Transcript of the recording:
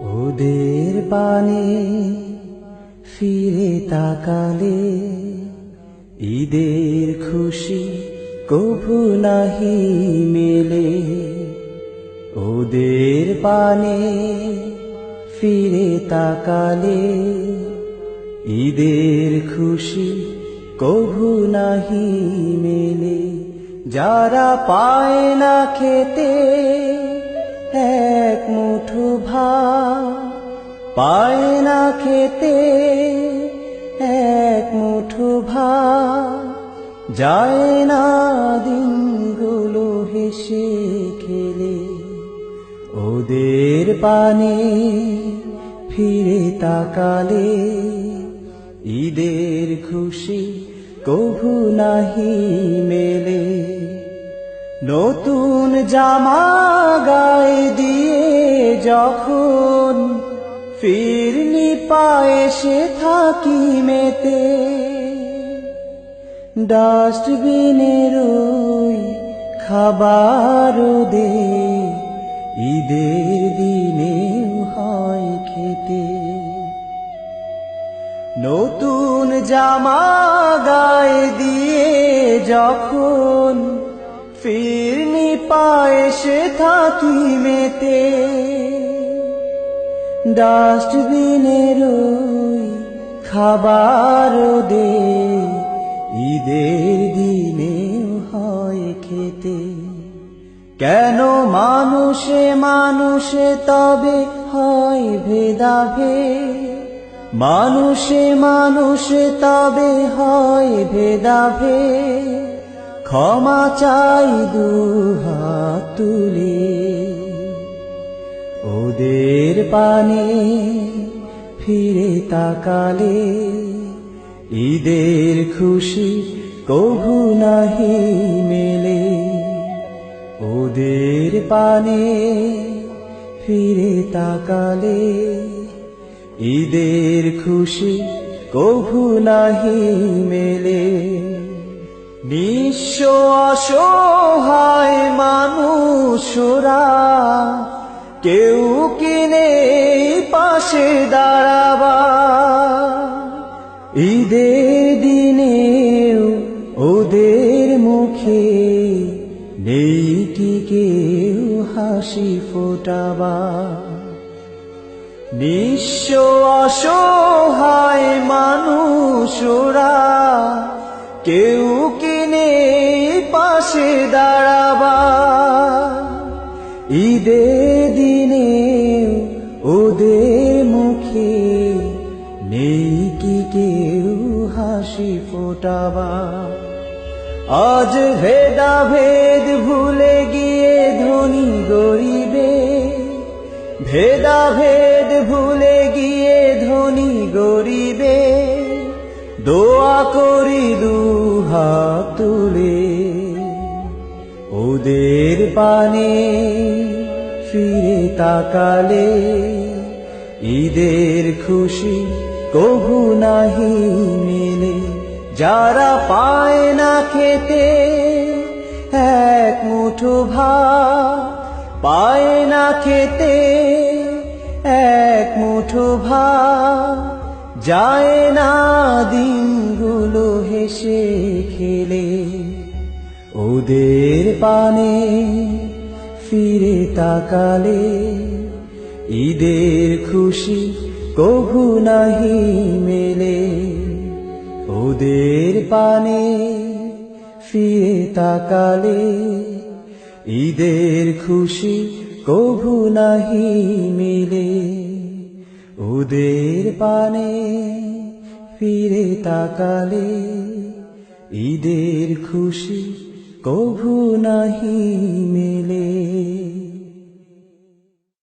ওদের পানে ফিরে তাকালে ঈদের খুশি কভু নাহি মেলে। ওদের পানে ফিরে তাকালে ঈদের খুশি কভু নাহি মেলে। যারা পায় না খেতে এক মুঠো ভাত, পায় না খেতে এক মুঠো ভাত, যায় না দিনগুলো হেসে খেলে। ওদের পানে ফিরে তাকালে ঈদের খুশি কভু নাহি মেলে। নতুন জামা গায়ে দিয়ে যখন ফিরনি পায়ে সে থাকি মেতে, ডাস্টবিনের ওই খাবার দে ঈদের দিনে হয় খেতে। নতুন জামা গায়ে দিয়ে যখন ফিরনি পায়ে সে থাকি মেতে, ডাস্টবিনের ওই খাবার দে ঈদের দিনে হয় খেতে। কেন মানুষে মানুষে তবে হয় ভেদাভেদ, মানুষে মানুষে তবে হয় ভেদাভেদ। ক্ষমা চাই দুহাত তুলে ওদের পানে ফিরে তাকালে ঈদের খুশি কভু নাহি মেলে। ওদের পানে ফিরে তাকালে ঈদের খুশি কভু নাহি মেলে। নিঃস্ব অসহায় মানুষরা কেউ কিনে পাশে দাঁড়াবা, ঈদের দিনেও ওদের মুখে নেই কি কেউ হাসি ফোটাবা। নিঃস্ব অসহায় মানুষরা কেউ কিনে পাশে দাঁড়াবা, ঈদের দিনে ওদের মুখে নেই কি কেউ হাসি ফোটাবা। আজ ভেদাভেদ ভুলে গিয়ে ধনী গরিবে, ভেদাভেদ ভুলে গিয়ে ধনী গরিবে দোয়া করি দুহাত তুলে। ওদের পানে ফিরে তাকালে ঈদের খুশি কভু নাহি মেলে। যারা পায় না খেতে এক মুঠো ভাত, পায় না খেতে এক মুঠো ভাত, যায় না দিনগুলো হেসে খেলে। ওদের পানে ফিরে তাকালে ঈদের খুশি কভু নাহি মেলে। ওদের পানে ফিরে তাকালে ঈদের খুশি কভু নাহি মেলে। ওদের পানে ফিরে তাকালে ঈদের খুশি কভু নাহি মেলে।